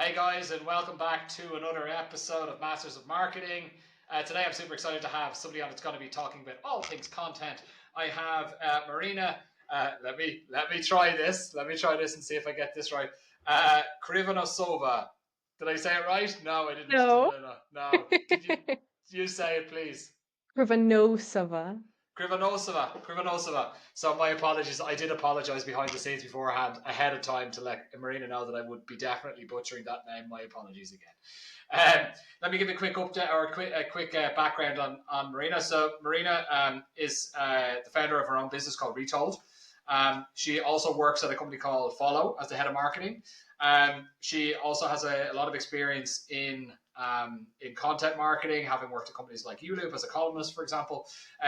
Hey guys, and welcome back to another episode of Masters of Marketing. Today I'm super excited to have somebody on that's going to be talking about all things content. I have Marina. Let me try this. Let me try this and see if I get this right. Krivonossova. Did I say it right? No, I didn't. Did No. I not? No. Did you say it, please? Krivonossova. Krivonossova. So my apologies. I did apologize behind the scenes beforehand, ahead of time, to let Marina know that I would be definitely butchering that name. My apologies again. Let me give a quick update or a quick background on Marina. So Marina is the founder of her own business called Retold. She also works at a company called Follow as the head of marketing. She also has a lot of experience in content marketing, having worked at companies like Uloop as a columnist, for example.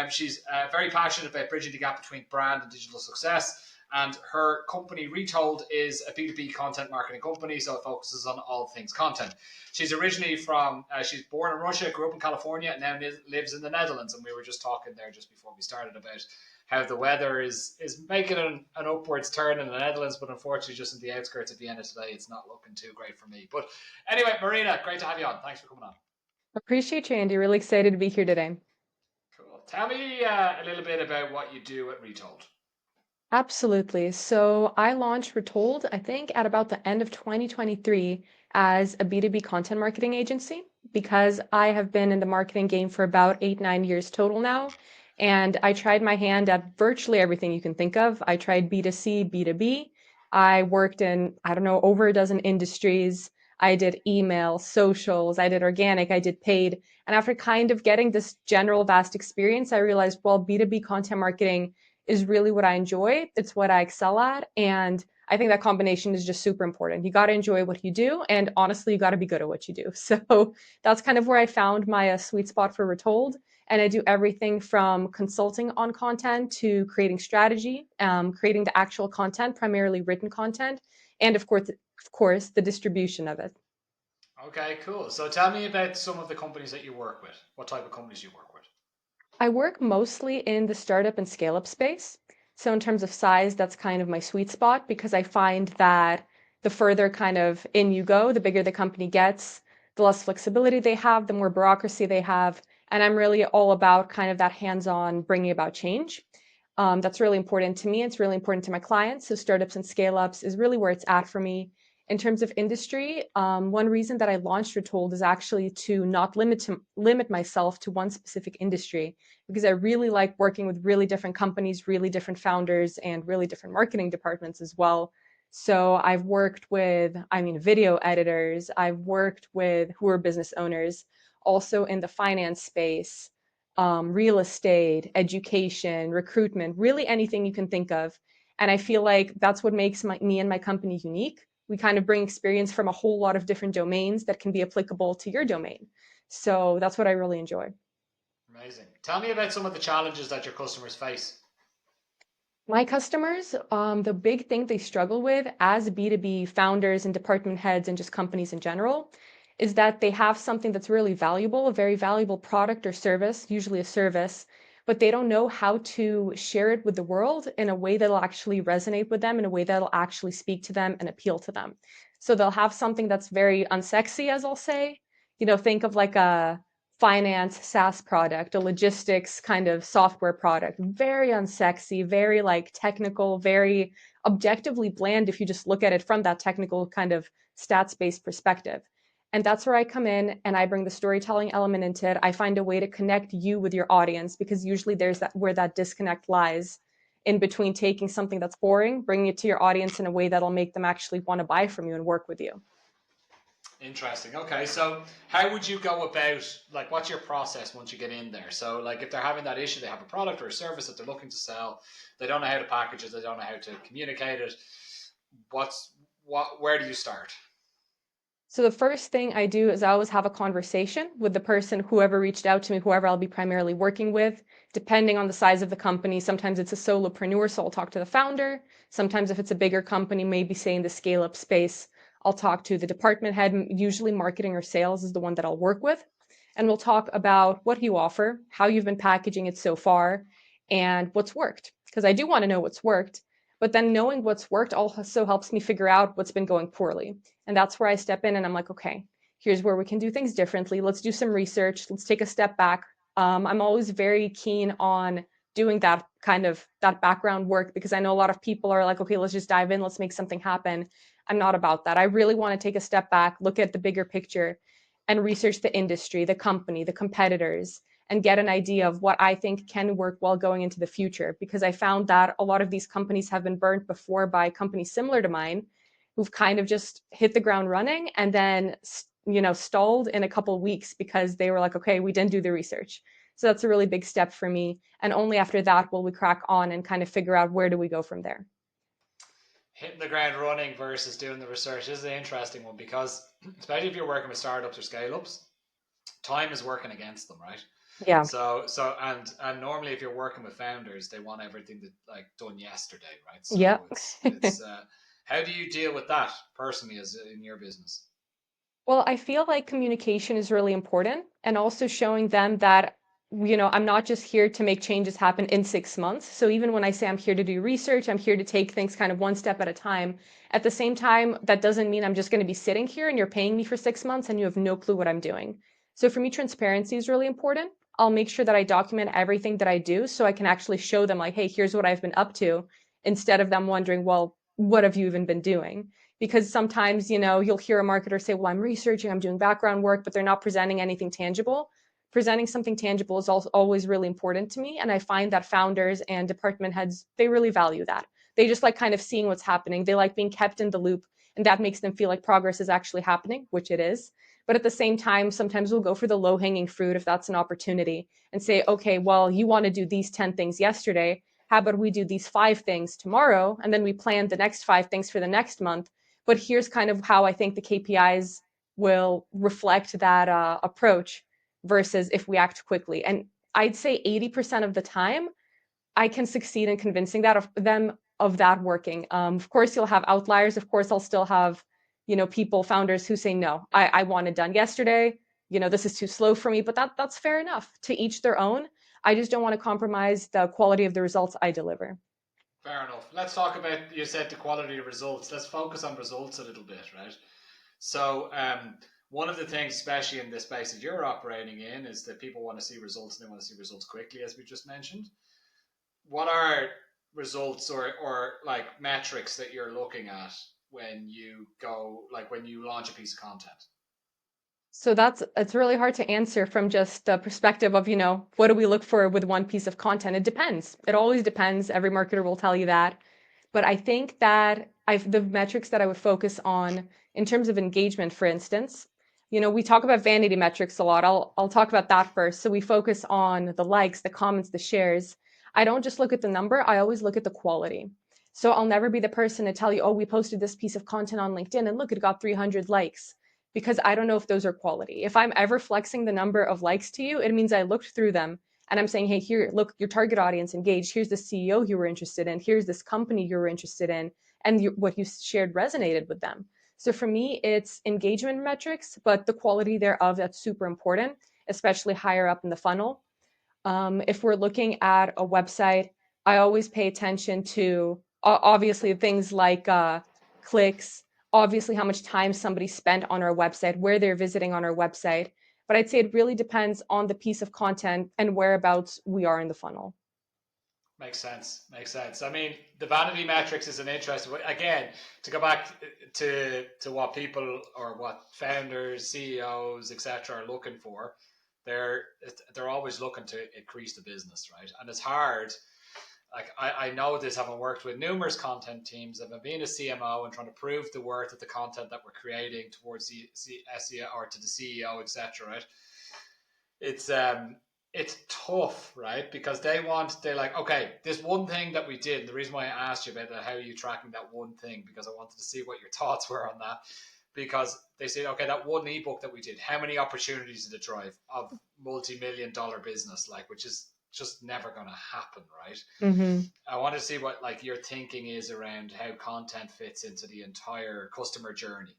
She's very passionate about bridging the gap between brand and digital success. And her company, Retold, is a B2B content marketing company, so it focuses on all things content. She's originally she's born in Russia, grew up in California, and now lives in the Netherlands. And we were just talking there just before we started about how the weather is making an upwards turn in the Netherlands, but unfortunately, just in the outskirts of Vienna today, it's not looking too great for me. But anyway, Marina, great to have you on. Thanks for coming on. Appreciate you, Andy. Really excited to be here today. Cool. Tell me a little bit about what you do at Retold. Absolutely. So I launched Retold, I think, at about the end of 2023 as a B2B content marketing agency because I have been in the marketing game for about 8, 9 years total now. And I tried my hand at virtually everything you can think of. I tried B2C, B2B. I worked in, I don't know, over a dozen industries. I did email, socials, I did organic, I did paid. And after kind of getting this general vast experience, I realized, well, B2B content marketing is really what I enjoy. It's what I excel at. And I think that combination is just super important. You got to enjoy what you do. And honestly, you got to be good at what you do. So that's kind of where I found my sweet spot for Retold. And I do everything from consulting on content to creating strategy, creating the actual content, primarily written content, and of course, the distribution of it. Okay, cool. So tell me about some of the companies that you work with. What type of companies you work with? I work mostly in the startup and scale up space. So, in terms of size, that's kind of my sweet spot because I find that the further kind of in you go, the bigger the company gets, the less flexibility they have, the more bureaucracy they have. And I'm really all about kind of that hands on bringing about change. That's really important to me. It's really important to my clients. So, startups and scale ups is really where it's at for me. In terms of industry, one reason that I launched Retold is actually to not limit myself to one specific industry because I really like working with really different companies, really different founders, and really different marketing departments as well. So I've worked with, I mean, video editors, I've worked with who are business owners, also in the finance space, real estate, education, recruitment, really anything you can think of. And I feel like that's what makes me and my company unique. We kind of bring experience from a whole lot of different domains that can be applicable to your domain. So that's what I really enjoy. Amazing. Tell me about some of the challenges that your customers face. My customers, the big thing they struggle with as B2B founders and department heads and just companies in general is that they have something that's really valuable, a very valuable product or service, usually a service, but they don't know how to share it with the world in a way that'll actually resonate with them, in a way that'll actually speak to them and appeal to them. So they'll have something that's very unsexy, as I'll say. Think of like a finance SaaS product, a logistics kind of software product, very unsexy, very like technical, very objectively bland if you just look at it from that technical kind of stats based perspective. And that's where I come in and I bring the storytelling element into it. I find a way to connect you with your audience because usually there's that where that disconnect lies in between taking something that's boring, bringing it to your audience in a way that'll make them actually want to buy from you and work with you. Interesting. Okay, so how would you go about, like, what's your process once you get in there? So, like, if they're having that issue, they have a product or a service that they're looking to sell, they don't know how to package it, they don't know how to communicate it. Where do you start? So the first thing I do is I always have a conversation with the person, whoever reached out to me, whoever I'll be primarily working with, depending on the size of the company. Sometimes it's a solopreneur, so I'll talk to the founder. Sometimes if it's a bigger company, maybe say in the scale up space, I'll talk to the department head. Usually marketing or sales is the one that I'll work with. And we'll talk about what you offer, how you've been packaging it so far, and what's worked. Because I do want to know what's worked. But then knowing what's worked also helps me figure out what's been going poorly. And that's where I step in and I'm like, okay, here's where we can do things differently. Let's do some research. Let's take a step back. I'm always very keen on doing that kind of that background work because I know a lot of people are like, okay, let's just dive in, let's make something happen. I'm not about that. I really want to take a step back, look at the bigger picture, and research the industry, the company, the competitors, and get an idea of what I think can work well going into the future. Because I found that a lot of these companies have been burnt before by companies similar to mine who've kind of just hit the ground running and then stalled in a couple of weeks because they were like, okay, we didn't do the research. So that's a really big step for me. And only after that will we crack on and kind of figure out where do we go from there. Hitting the ground running versus doing the research is an interesting one because, especially if you're working with startups or scale ups, time is working against them, right? Yeah. So normally if you're working with founders, they want everything that like done yesterday, right? Yeah. So it's how do you deal with that personally as in your business? Well, I feel like communication is really important and also showing them that, I'm not just here to make changes happen in 6 months. So even when I say I'm here to do research, I'm here to take things kind of one step at a time. At the same time, that doesn't mean I'm just going to be sitting here and you're paying me for 6 months and you have no clue what I'm doing. So for me, transparency is really important. I'll make sure that I document everything that I do so I can actually show them, like, hey, here's what I've been up to, instead of them wondering, well, what have you even been doing? Because sometimes, you'll hear a marketer say, well, I'm researching, I'm doing background work, but they're not presenting anything tangible. Presenting something tangible is also always really important to me. And I find that founders and department heads, they really value that. They just like kind of seeing what's happening. They like being kept in the loop, and that makes them feel like progress is actually happening, which it is. But at the same time, sometimes we'll go for the low hanging fruit if that's an opportunity and say, okay, well, you want to do these 10 things yesterday. How about we do these 5 things tomorrow? And then we plan the next 5 things for the next month, but here's kind of how I think the KPIs will reflect that approach versus if we act quickly. And I'd say 80% of the time, I can succeed in convincing that of them of that working. Of course, you'll have outliers. Of course, I'll still have, people, founders who say, no, I want it done yesterday. This is too slow for me, but that's fair enough. To each their own. I just don't want to compromise the quality of the results I deliver. Fair enough. Let's talk about, you said the quality of results. Let's focus on results a little bit, right? So, one of the things, especially in the space that you're operating in, is that people want to see results and they want to see results quickly, as we just mentioned. What are results or like metrics that you're looking at when you go, like when you launch a piece of content? So it's really hard to answer from just the perspective of, what do we look for with one piece of content? It depends. It always depends. Every marketer will tell you that. But I think that the metrics that I would focus on in terms of engagement, for instance, we talk about vanity metrics a lot. I'll talk about that first. So we focus on the likes, the comments, the shares. I don't just look at the number, I always look at the quality. So I'll never be the person to tell you, oh, we posted this piece of content on LinkedIn and look, it got 300 likes, because I don't know if those are quality. If I'm ever flexing the number of likes to you, it means I looked through them and I'm saying, hey, here, look, your target audience engaged. Here's the CEO you were interested in. Here's this company you were interested in. And what you shared resonated with them. So for me, it's engagement metrics, but the quality thereof, that's super important, especially higher up in the funnel. If we're looking at a website, I always pay attention to obviously things like clicks, obviously how much time somebody spent on our website, where they're visiting on our website. But I'd say it really depends on the piece of content and whereabouts we are in the funnel. Makes sense. Makes sense. I mean, the vanity metrics is an interesting. Again, to go back to what people or what founders, CEOs, etc. are looking for, they're they're always looking to increase the business, right? And it's hard. Like I know this, having worked with numerous content teams, I've been being a CMO and trying to prove the worth of the content that we're creating towards the SEO or to the CEO, etc. Right? It's um it's tough, right? Because they're like, okay, this one thing that we did. The reason why I asked you about that, how are you tracking that one thing? Because I wanted to see what your thoughts were on that. Because they said, okay, that one ebook that we did, how many opportunities did it drive of multi-million-dollar business, like, which is just never going to happen, right? Mm-hmm. I want to see what like your thinking is around how content fits into the entire customer journey,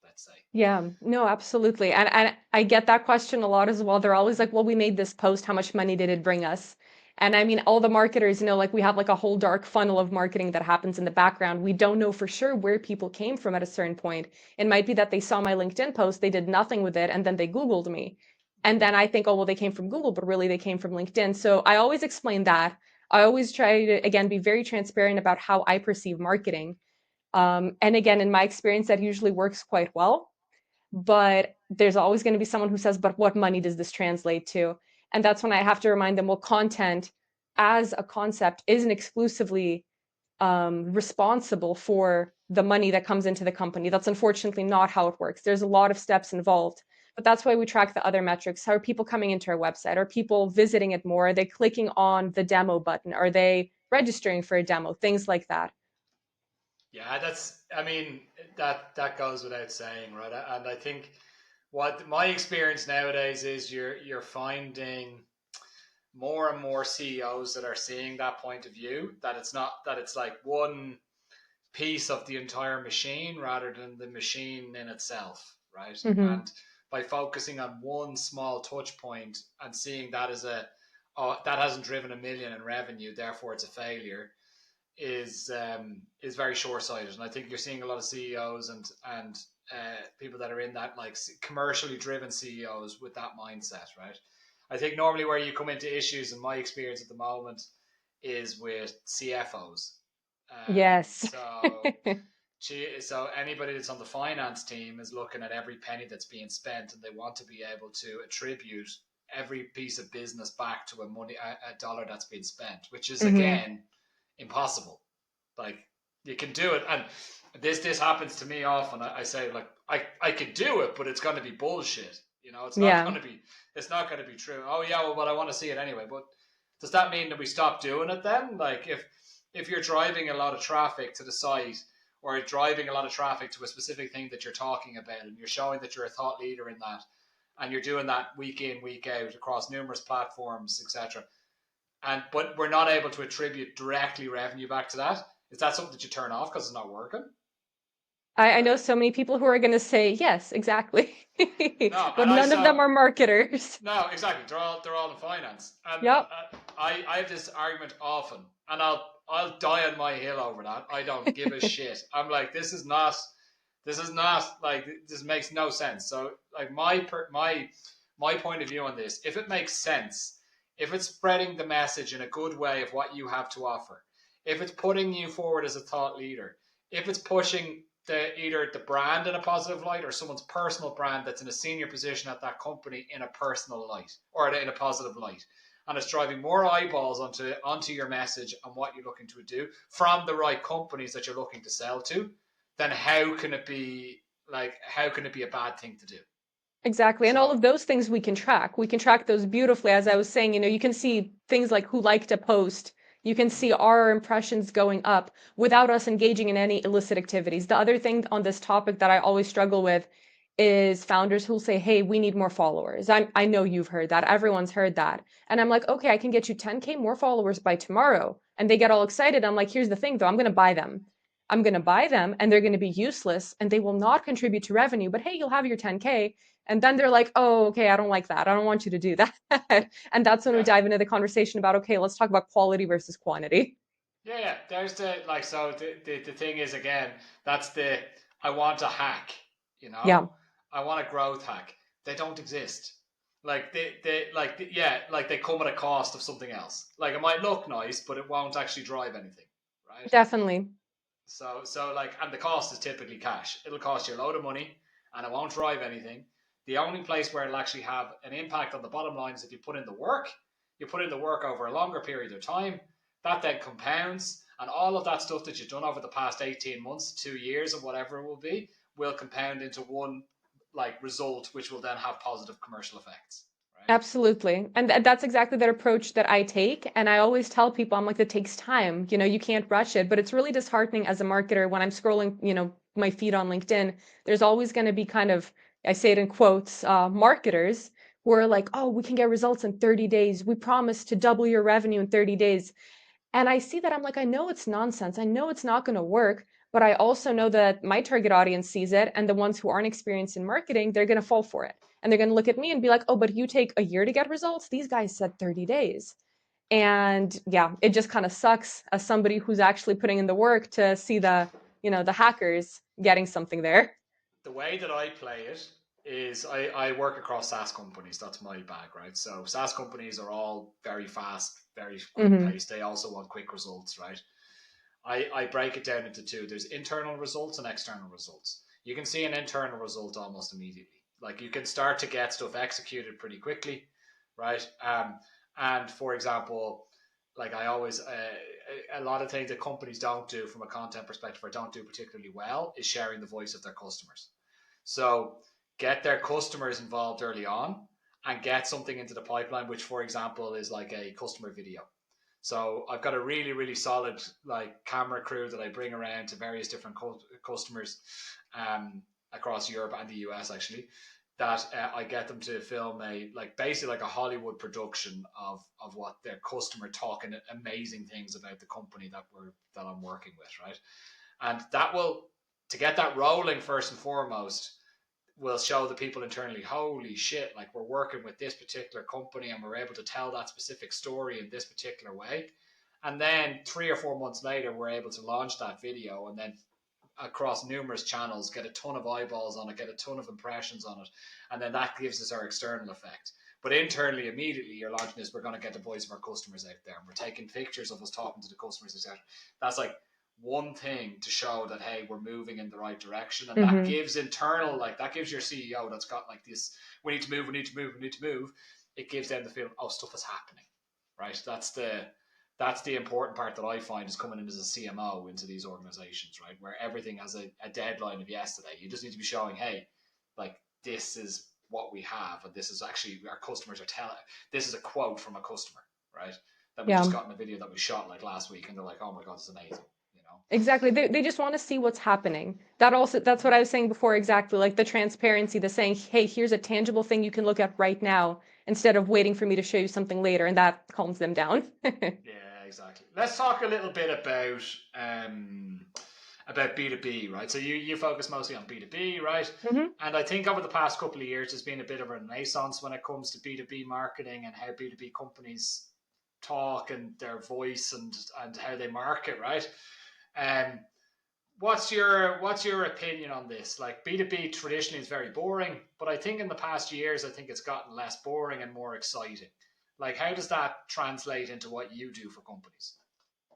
let's say. Yeah, no, absolutely. And I get that question a lot as well. They're always like, well, we made this post. How much money did it bring us? And I mean, all the marketers, like we have like a whole dark funnel of marketing that happens in the background. We don't know for sure where people came from at a certain point. It might be that they saw my LinkedIn post, they did nothing with it, and then they Googled me. And then I think, oh, well, they came from Google, but really they came from LinkedIn. So I always explain that. I always try to, again, be very transparent about how I perceive marketing. And again, in my experience, that usually works quite well. But there's always going to be someone who says, but what money does this translate to? And that's when I have to remind them, well, content as a concept isn't exclusively responsible for the money that comes into the company. That's unfortunately not how it works. There's a lot of steps involved. But that's why we track the other metrics. How are people coming into our website? Are people visiting it more? Are they clicking on the demo button? Are they registering for a demo? Things like that. Yeah, I mean, that goes without saying, right? And I think what my experience nowadays is you're finding more and more CEOs that are seeing that point of view, that it's not that it's like one piece of the entire machine rather than the machine in itself, right? Mm-hmm. And by focusing on one small touch point and seeing that as oh, that hasn't driven 1 million in revenue, therefore it's a failure, is very short sighted. And I think you're seeing a lot of CEOs and people that are in that like commercially driven CEOs with that mindset, right? I think normally where you come into issues, in my experience at the moment, is with CFOs. Yes. So anybody that's on the finance team is looking at every penny that's being spent, and they want to be able to attribute every piece of business back to a dollar that's been spent, which is Mm-hmm. again impossible. Like you can do it, and this happens to me often. I say like I could do it, but it's going to be bullshit. It's not Yeah. going to be true. Oh yeah, well I want to see it anyway. But does that mean that we stop doing it then? Like if you're driving a lot of traffic to the site, or driving a lot of traffic to a specific thing that you're talking about, and you're showing that you're a thought leader in that, and you're doing that week in week out across numerous platforms, etc., but we're not able to attribute directly revenue back to that, is that something that you turn off because it's not working? I know Like, so many people who are going to say, yes, exactly. no, But and I none of them saw are marketers. no, exactly. They're all in finance, and Yep. I have this argument often, and I'll die on my hill over that. I don't give a shit. I'm like, this is not like, this makes no sense. So like my point of view on this, if it makes sense, if it's spreading the message in a good way of what you have to offer, if it's putting you forward as a thought leader, if it's pushing either the brand in a positive light, or someone's personal brand that's in a senior position at that company in a personal light or in a positive light, and it's driving more eyeballs onto your message and what you're looking to do from the right companies that you're looking to sell to, then how can it be a bad thing to do? Exactly. And all So of those things we can track. We can track those beautifully. As I was saying, you can see things like who liked a post. You can see our impressions going up without us engaging in any illicit activities. The other thing on this topic that I always struggle with is founders who'll say, hey, we need more followers. I know you've heard that. Everyone's heard that. And I'm like, okay, I can get you 10K more followers by tomorrow. And they get all excited. I'm like, here's the thing though, I'm going to buy them. I'm going to buy them and they're going to be useless and they will not contribute to revenue. But hey, you'll have your 10K. And then they're like, oh, okay, I don't like that. I don't want you to do that. And that's when we yeah, dive into the conversation about, okay, let's talk about quality versus quantity. yeah. There's the like. So the thing is, again, that's the I want a hack. You Yeah, know, I want a growth hack. They don't exist. Like yeah, like they come at a cost of something else. Like it might look nice, but it won't actually drive anything, right? definitely. So like, and the cost is typically cash. It'll cost you a load of money, and it won't drive anything. The only place where it'll actually have an impact on the bottom line is if you put in the work. You put in the work over a longer period of time. That then compounds, and all of that stuff that you've done over the past 18 months, 2 years, or whatever it will be, will compound into one like result, which will then have positive commercial effects. Right? Absolutely. And that's exactly that approach that I take. And I always tell people, I'm like, it takes time. You can't rush it. But it's really disheartening as a marketer when I'm scrolling, my feed on LinkedIn. There's always going to be kind of, I say it in quotes, marketers who are like, oh, we can get results in 30 days. We promise to double your revenue in 30 days. And I see that I'm like, I know it's nonsense. I know it's not going to work, but I also know that my target audience sees it. And the ones who aren't experienced in marketing, they're going to fall for it. And they're going to look at me and be like, oh, but you take a year to get results? These guys said 30 days. And yeah, it just kind of sucks as somebody who's actually putting in the work to see the hackers getting something there. The way that I play it is I work across SaaS companies. That's my bag, right? So SaaS companies are all very fast, very quick Hmm. paced. They also want quick results, right? I break it down into two. There's internal results and external results. You can see an internal result almost immediately. Like you can start to get stuff executed pretty quickly, right? And for example, like I always, a lot of things that companies don't do from a content perspective or don't do particularly well is sharing the voice of their customers. So get their customers involved early on and get something into the pipeline, which, for example, is like a customer video. So I've got a really, really solid like camera crew that I bring around to various different customers across Europe and the US actually. That I get them to film a like basically like a Hollywood production of what their customer talking amazing things about the company that I'm working with, right? And that will to get that rolling first and foremost will show the people internally, holy shit, like we're working with this particular company and we're able to tell that specific story in this particular way. And then 3 or 4 months later, we're able to launch that video and then across numerous channels, get a ton of eyeballs on it, get a ton of impressions on it. And then that gives us our external effect. But internally, immediately, you're launching this, we're going to get the voice of our customers out there. And we're taking pictures of us talking to the customers, etc. That's like one thing to show that hey we're moving in the right direction, and that Hmm. gives internal like that gives your CEO that's got like this we need to move, we need to move, we need to move. It gives them the feeling oh stuff is happening, right? That's the important part that I find is coming in as a CMO into these organizations, right, where everything has a deadline of yesterday. You just need to be showing hey like this is what we have and this is actually our customers are telling this is a quote from a customer, right, that we just Yeah. got in a video that we shot like last week and they're like oh my god it's amazing, you know. Exactly. They just want to see what's happening. That's what I was saying before exactly. Like the transparency, the saying, hey, here's a tangible thing you can look at right now instead of waiting for me to show you something later, and that calms them down. Yeah, exactly. Let's talk a little bit about B2B, right? So you focus mostly on B2B, right? Hmm. And I think over the past couple of years there's been a bit of a renaissance when it comes to B2B marketing and how B2B companies talk and their voice and how they market, right? Um what's your opinion on this? Like B2B traditionally is very boring, but I think in the past years I think it's gotten less boring and more exciting. Like how does that translate into what you do for companies?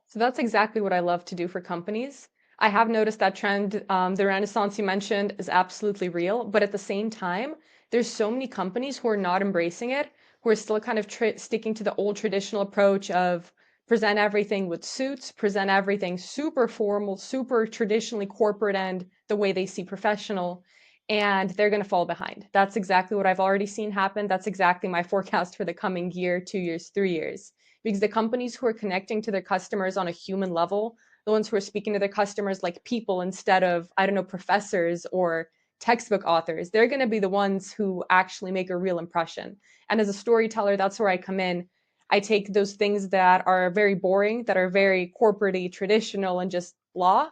So that's exactly what I love to do for companies. I have noticed that trend. The renaissance you mentioned is absolutely real, but at the same time, there's so many companies who are not embracing it, who are still kind of sticking to the old traditional approach of present everything with suits, present everything super formal, super traditionally corporate, and the way they see professional, and they're going to fall behind. That's exactly what I've already seen happen. That's exactly my forecast for the coming year, 2 years, 3 years, because the companies who are connecting to their customers on a human level, the ones who are speaking to their customers like people instead of, I don't know, professors or textbook authors, they're going to be the ones who actually make a real impression. And as a storyteller, that's where I come in. I take those things that are very boring, that are very corporately traditional and just blah,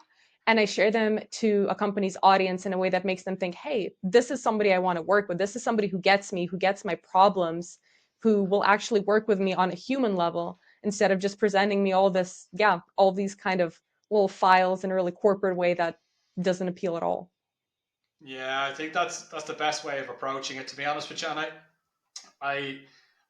and I share them to a company's audience in a way that makes them think, hey, this is somebody I want to work with. This is somebody who gets me, who gets my problems, who will actually work with me on a human level instead of just presenting me all this, yeah, all these kind of little files in a really corporate way that doesn't appeal at all. Yeah, I think that's the best way of approaching it. To be honest with you, and I,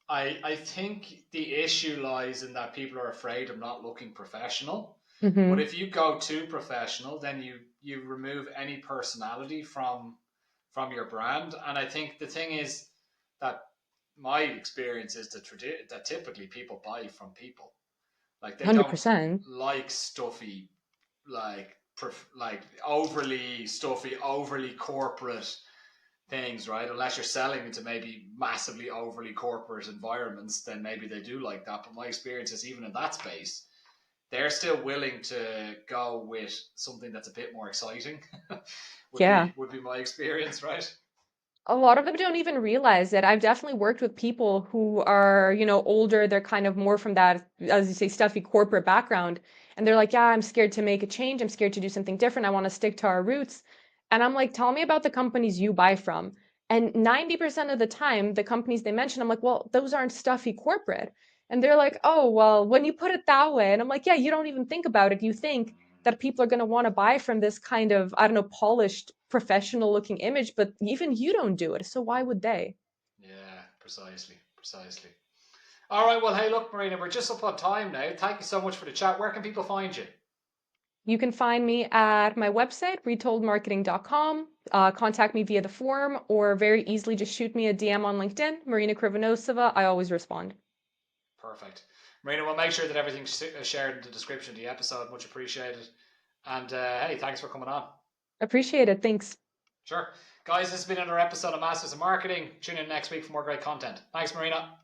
I think the issue lies in that people are afraid of not looking professional. But Mm-hmm. if you go too professional, then you remove any personality from your brand. And I think the thing is that my experience is that typically people buy from people. Like they don't 100%. like stuffy, like like overly stuffy, overly corporate things, right? Unless you're selling into maybe massively overly corporate environments, then maybe they do like that. But my experience is even in that space, they're still willing to go with something that's a bit more exciting. would Yeah. be would be my experience, right? A lot of them don't even realize it. I've definitely worked with people who are, older. They're kind of more from that, as you say, stuffy corporate background. And they're like, yeah, I'm scared to make a change. I'm scared to do something different. I want to stick to our roots. And I'm like, tell me about the companies you buy from. And 90% of the time, the companies they mention, I'm like, well, those aren't stuffy corporate. And they're like, oh, well, when you put it that way, and I'm like, yeah, you don't even think about it. You think that people are going to want to buy from this kind of, I don't know, polished, professional looking image, but even you don't do it. So why would they? Yeah, precisely, precisely. All right, well, hey, look, Marina, we're just up on time now. Thank you so much for the chat. Where can people find you? You can find me at my website, retoldmarketing.com. Contact me via the forum or very easily just shoot me a DM on LinkedIn, Marina Krivonossova. I always respond. Perfect. Marina, we'll make sure that everything's shared in the description of the episode. Much appreciated. And hey, thanks for coming on. Appreciate it. Thanks. Sure. Guys, this has been another episode of Masters of Marketing. Tune in next week for more great content. Thanks, Marina.